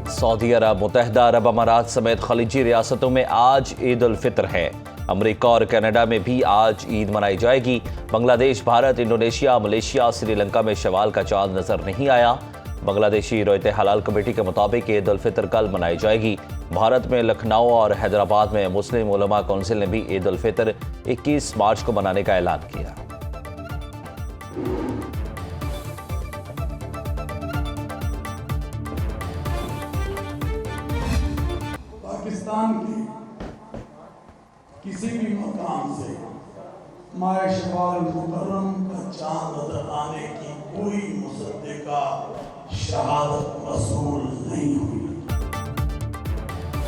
سعودی عرب، متحدہ عرب امارات سمیت خلیجی ریاستوں میں آج عید الفطر ہے۔ امریکہ اور کینیڈا میں بھی آج عید منائی جائے گی۔ بنگلہ دیش، بھارت، انڈونیشیا، ملیشیا، سری لنکا میں شوال کا چاند نظر نہیں آیا۔ بنگلہ دیشی رویت حلال کمیٹی کے مطابق عید الفطر کل منائی جائے گی۔ بھارت میں لکھنؤ اور حیدرآباد میں مسلم علماء کونسل نے بھی عید الفطر 21 مارچ کو منانے کا اعلان کیا۔ پاکستان کے کسی بھی مقام سے ماہ شوال محرم کا چاند نظر آنے کی کوئی مصدقہ شہادت موصول نہیں ہوئی۔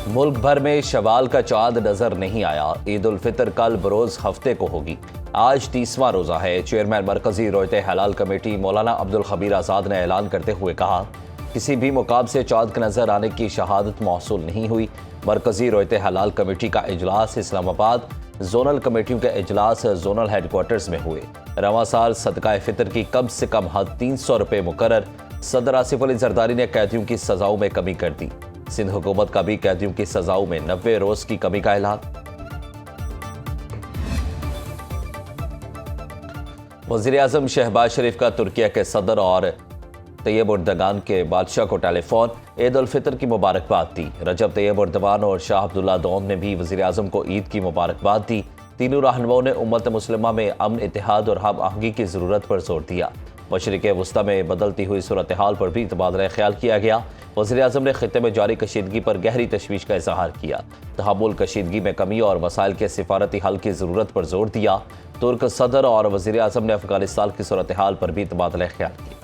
ملک بھر میں شوال کا چاند نظر نہیں آیا۔ عید الفطر کل بروز ہفتے کو ہوگی۔ آج 30واں روزہ ہے۔ چیئرمین مرکزی رویت حلال کمیٹی مولانا عبدالخبیر آزاد نے اعلان کرتے ہوئے کہا، کسی بھی مقام سے چاند کے نظر آنے کی شہادت موصول نہیں ہوئی۔ مرکزی رویت حلال کمیٹی کا اجلاس اسلام آباد، زونل کمیٹیوں کے اجلاس زونل ہیڈ کوارٹرز میں ہوئے۔ رواں سال صدقہ فطر کی کم سے کم حد 300 روپے مقرر۔ صدر آصف علی زرداری نے قیدیوں کی سزاؤں میں کمی کر دی۔ سندھ حکومت کا بھی قیدیوں کی سزاؤں میں 90 روز کی کمی کا اعلان۔ وزیر اعظم شہباز شریف کا ترکیہ کے صدر اور طیب اردگان کے بادشاہ کو ٹیلی فون عید الفطر کی مبارکباد دی۔ رجب طیب اردگان اور شاہ عبداللہ دوم نے بھی وزیر اعظم کو عید کی مبارکباد دی۔ تینوں رہنماؤں نے امت مسلمہ میں امن، اتحاد اور ہم آہنگی کی ضرورت پر زور دیا۔ مشرق وسطی میں بدلتی ہوئی صورتحال پر بھی تبادلہ خیال کیا گیا۔ وزیر اعظم نے خطے میں جاری کشیدگی پر گہری تشویش کا اظہار کیا۔ تحمل کشیدگی میں کمی اور مسائل کے سفارتی حل کی ضرورت پر زور دیا۔ ترک صدر اور وزیر اعظم نے افغانستان کی صورتحال پر بھی تبادلہ خیال کیا۔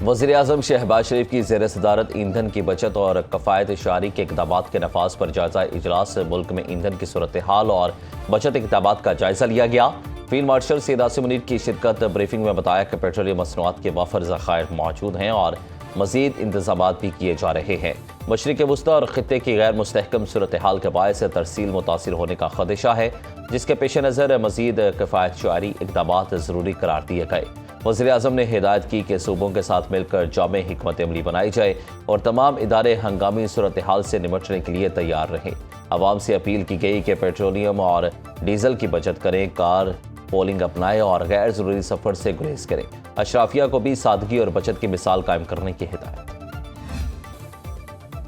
وزیر اعظم شہباز شریف کی زیر صدارت ایندھن کی بچت اور کفایت شعاری کے اقدامات کے نفاذ پر جائزہ اجلاس ملک میں ایندھن کی صورتحال اور بچت اقدامات کا جائزہ لیا گیا۔ فیلڈ مارشل سید عاصم منیر کی شرکت بریفنگ میں بتایا کہ پیٹرولیم مصنوعات کے وافر ذخائر موجود ہیں اور مزید انتظامات بھی کیے جا رہے ہیں۔ مشرق وسطی اور خطے کی غیر مستحکم صورتحال کے باعث ترسیل متاثر ہونے کا خدشہ ہے، جس کے پیش نظر مزید کفایت شعاری اقدامات ضروری قرار دیے گئے۔ وزیر اعظم نے ہدایت کی کہ صوبوں کے ساتھ مل کر جامع حکمت عملی بنائی جائے اور تمام ادارے ہنگامی صورتحال سے نمٹنے کے لیے تیار رہیں۔ عوام سے اپیل کی گئی کہ پیٹرولیم اور ڈیزل کی بچت کریں، کار پولنگ اپنائیں اور غیر ضروری سفر سے گریز کریں۔ اشرافیہ کو بھی سادگی اور بچت کی مثال قائم کرنے کی ہدایت۔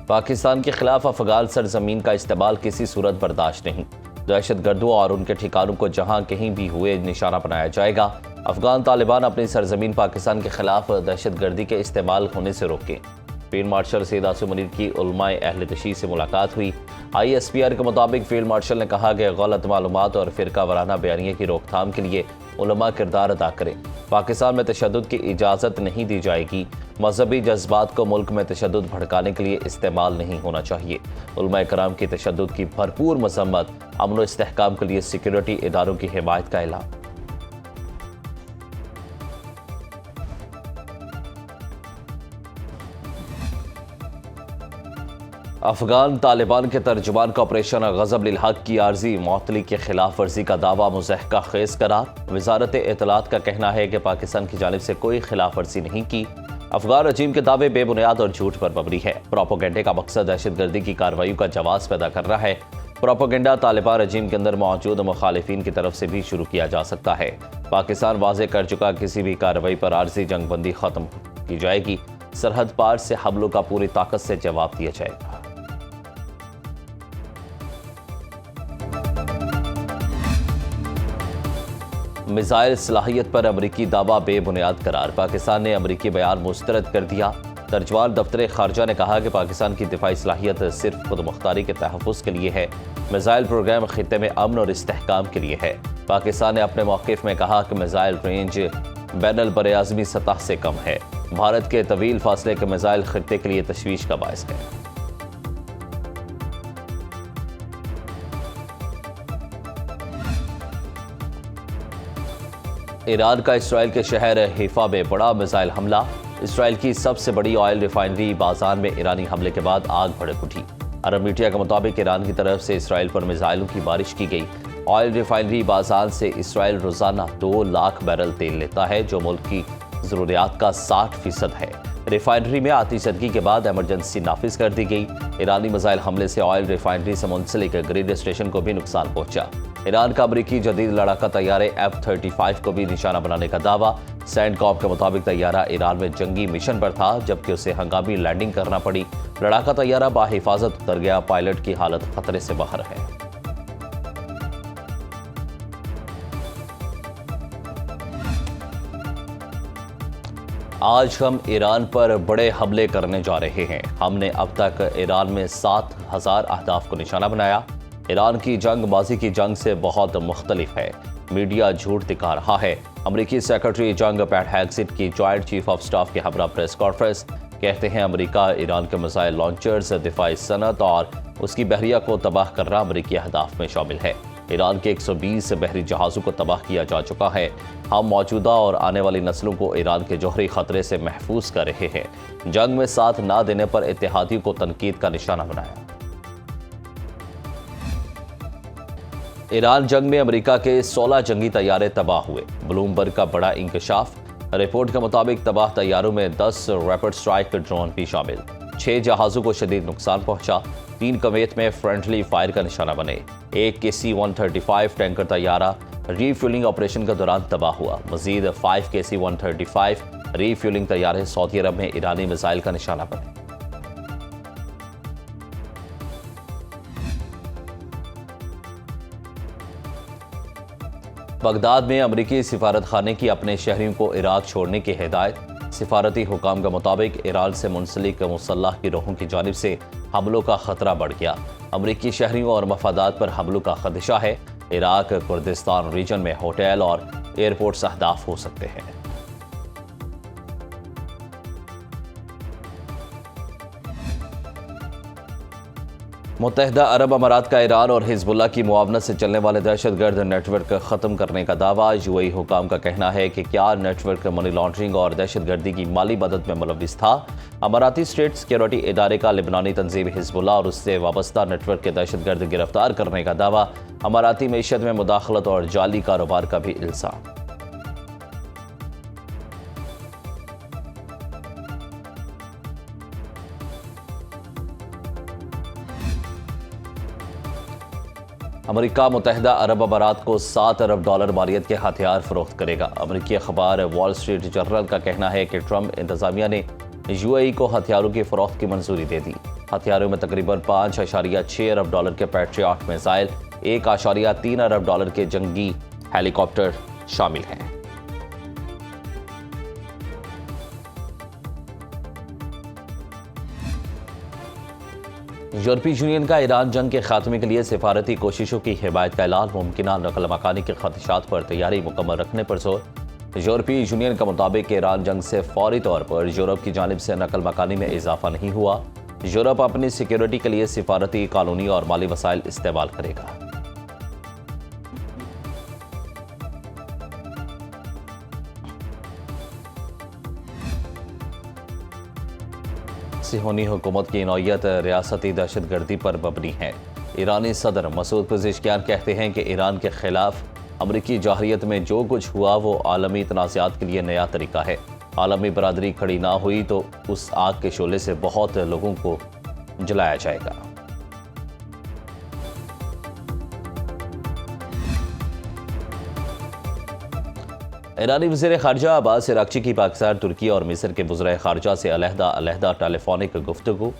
پاکستان کے خلاف افغان سرزمین کا استعمال کسی صورت برداشت نہیں۔ دہشت گردوں اور ان کے ٹھکانوں کو جہاں کہیں بھی ہوئے نشانہ بنایا جائے گا۔ افغان طالبان اپنی سرزمین پاکستان کے خلاف دہشت گردی کے استعمال ہونے سے روکیں۔ فیلڈ مارشل سید عاصم منیر کی علماء اہل تشیع سے ملاقات ہوئی۔ ISPR کے مطابق فیلڈ مارشل نے کہا کہ غلط معلومات اور فرقہ وارانہ بیانیے کی روک تھام کے لیے علماء کردار ادا کریں۔ پاکستان میں تشدد کی اجازت نہیں دی جائے گی۔ مذہبی جذبات کو ملک میں تشدد بھڑکانے کے لیے استعمال نہیں ہونا چاہیے۔ علماء کرام کی تشدد کی بھرپور مذمت، امن و استحکام کے لیے سیکیورٹی اداروں کی حمایت کا اعلان۔ افغان طالبان کے ترجمان کا آپریشن غضب للحق کی عارضی معطلی کی خلاف ورزی کا دعویٰ مضحکہ خیز قرار۔ وزارت اطلاعات کا کہنا ہے کہ پاکستان کی جانب سے کوئی خلاف ورزی نہیں کی۔ افغان رجیم کے دعوے بے بنیاد اور جھوٹ پر مبنی ہے۔ پروپیگنڈے کا مقصد دہشت گردی کی کارروائیوں کا جواز پیدا کرنا ہے۔ پروپیگنڈا طالبان رجیم کے اندر موجود مخالفین کی طرف سے بھی شروع کیا جا سکتا ہے۔ پاکستان واضح کر چکا کسی بھی کارروائی پر عارضی جنگ بندی ختم کی جائے گی۔ سرحد پار سے حملوں کا پوری طاقت سے جواب دیا جائے گا۔ میزائل صلاحیت پر امریکی دعویٰ بے بنیاد قرار۔ پاکستان نے امریکی بیان مسترد کر دیا۔ ترجمان دفتر خارجہ نے کہا کہ پاکستان کی دفاعی صلاحیت صرف خود مختاری کے تحفظ کے لیے ہے۔ میزائل پروگرام خطے میں امن اور استحکام کے لیے ہے۔ پاکستان نے اپنے موقف میں کہا کہ میزائل رینج بین البراعظمی سطح سے کم ہے۔ بھارت کے طویل فاصلے کے میزائل خطے کے لیے تشویش کا باعث ہے۔ ایران کا اسرائیل کے شہر حیفا میں بڑا میزائل حملہ۔ اسرائیل کی سب سے بڑی آئل ریفائنری بازان میں ایرانی حملے کے بعد آگ بھڑک اٹھی۔ عرب میڈیا کے مطابق ایران کی طرف سے اسرائیل پر میزائلوں کی بارش کی گئی آئل ریفائنری بازار سے اسرائیل روزانہ 2 لاکھ بیرل تیل لیتا ہے جو ملک کی ضروریات کا 60% ہے۔ ریفائنری میں آتش زدگی کے بعد ایمرجنسی نافذ کر دی گئی۔ ایرانی میزائل حملے سے آئل ریفائنری سے منسلک گریڈ اسٹیشن کو بھی نقصان پہنچا۔ ایران کا امریکی جدید لڑاکا طیارے F-35 کو بھی نشانہ بنانے کا دعویٰ۔ سینڈ کاپ کے مطابق طیارہ ایران میں جنگی مشن پر تھا جبکہ اسے ہنگامی لینڈنگ کرنا پڑی۔ لڑاکا طیارہ بحفاظت اتر گیا، پائلٹ کی حالت خطرے سے باہر ہے۔ آج ہم ایران پر بڑے حملے کرنے جا رہے ہیں۔ ہم نے اب تک ایران میں 7,000 اہداف کو نشانہ بنایا۔ ایران کی جنگ ماضی کی جنگ سے بہت مختلف ہے۔ میڈیا جھوٹ دکھا رہا ہے۔ امریکی سیکرٹری جنگ پیٹ ہیگسٹ کی جوائنٹ چیف آف سٹاف کے ہمراہ پریس کانفرنس۔ کہتے ہیں امریکہ ایران کے میزائل لانچرز، دفاعی صنعت اور اس کی بحریہ کو تباہ کرنا امریکی اہداف میں شامل ہے۔ ایران کے 120 بحری جہازوں کو تباہ کیا جا چکا ہے۔ ہم موجودہ اور آنے والی نسلوں کو ایران کے جوہری خطرے سے محفوظ کر رہے ہیں۔ جنگ میں ساتھ نہ دینے پر اتحادیوں کو تنقید کا نشانہ بنایا۔ ایران جنگ میں امریکہ کے 16 جنگی طیارے تباہ ہوئے۔ بلومبرگ کا بڑا انکشاف۔ رپورٹ کے مطابق تباہ طیاروں میں 10 ریپڈ سٹرائک ڈرون بھی شامل۔ 6 جہازوں کو شدید نقصان پہنچا۔ 3 کویت میں فرینڈلی فائر کا نشانہ بنے۔ ایک KC-135 ٹینکر طیارہ ری فیولنگ آپریشن کے دوران تباہ ہوا۔ مزید 5 KC-135 ری فیولنگ طیارے سعودی عرب میں ایرانی میزائل کا نشانہ بنے۔ بغداد میں امریکی سفارت خانے کی اپنے شہریوں کو عراق چھوڑنے کی ہدایت۔ سفارتی حکام کے مطابق ایران سے منسلک مسلح گروہوں کی جانب سے حملوں کا خطرہ بڑھ گیا۔ امریکی شہریوں اور مفادات پر حملوں کا خدشہ ہے۔ عراق کردستان ریجن میں ہوٹل اور ایئرپورٹس اہداف ہو سکتے ہیں۔ متحدہ عرب امارات کا ایران اور حزب اللہ کی معاونت سے چلنے والے دہشت گرد نیٹ ورک ختم کرنے کا دعویٰ۔ UAE حکام کا کہنا ہے کہ کیا نیٹ ورک منی لانڈرنگ اور دہشت گردی کی مالی مدد میں ملوث تھا۔ اماراتی اسٹیٹ سیکیورٹی ادارے کا لبنانی تنظیم حزب اللہ اور اس سے وابستہ نیٹ ورک کے دہشت گرد گرفتار کرنے کا دعویٰ۔ اماراتی معیشت میں مداخلت اور جعلی کاروبار کا بھی الزام۔ امریکہ متحدہ عرب امارات کو $7 ارب مالیت کے ہتھیار فروخت کرے گا۔ امریکی اخبار وال اسٹریٹ جرنل کا کہنا ہے کہ ٹرمپ انتظامیہ نے UAE کو ہتھیاروں کی فروخت کی منظوری دے دی۔ ہتھیاروں میں تقریباً $5.6 ارب کے پیٹریاٹ میزائل، $1.3 ارب کے جنگی ہیلی کاپٹر شامل ہیں۔ یورپی یونین کا ایران جنگ کے خاتمے کے لیے سفارتی کوششوں کی حمایت کا اعلان۔ ممکنہ نقل مکانی کے خدشات پر تیاری مکمل رکھنے پر زور۔ یورپی یونین کا مطابق ایران جنگ سے فوری طور پر یورپ کی جانب سے نقل مکانی میں اضافہ نہیں ہوا۔ یورپ اپنی سیکیورٹی کے لیے سفارتی، قانونی اور مالی وسائل استعمال کرے گا۔ صہیونی حکومت کی نوعیت ریاستی دہشت گردی پر مبنی ہے۔ ایرانی صدر مسعود پزشکیان کہتے ہیں کہ ایران کے خلاف امریکی جارحیت میں جو کچھ ہوا وہ عالمی تنازعات کے لیے نیا طریقہ ہے۔ عالمی برادری کھڑی نہ ہوئی تو اس آگ کے شعلے سے بہت لوگوں کو جلایا جائے گا۔ ایرانی وزیر خارجہ عباس عراقچی کی پاکستان، ترکی اور مصر کے وزرائے خارجہ سے علیحدہ ٹیلی فونک گفتگو۔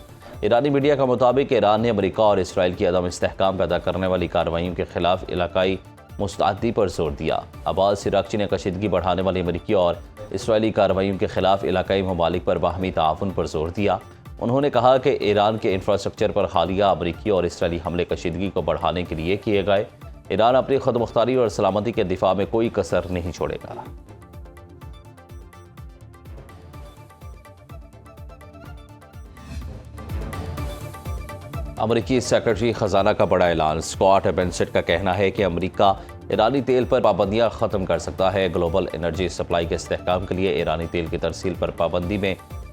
ایرانی میڈیا کے مطابق ایران نے امریکہ اور اسرائیل کی عدم استحکام پیدا کرنے والی کارروائیوں کے خلاف علاقائی مستعدی پر زور دیا۔ عباس عراقچی نے کشیدگی بڑھانے والی امریکی اور اسرائیلی کارروائیوں کے خلاف علاقائی ممالک پر باہمی تعاون پر زور دیا۔ انہوں نے کہا کہ ایران کے انفراسٹرکچر پر حالیہ امریکی اور اسرائیلی حملے کشیدگی کو بڑھانے کے لیے کیے گئے۔ ایران اپنی خود مختاری اور سلامتی کے دفاع میں کوئی کسر نہیں چھوڑے گا۔ امریکی سیکرٹری خزانہ کا بڑا اعلان۔ اسکاٹ بینسٹ کا کہنا ہے کہ امریکہ ایرانی تیل پر پابندیاں ختم کر سکتا ہے۔ گلوبل انرجی سپلائی کے استحکام کے لیے ایرانی تیل کی ترسیل پر پابندی میں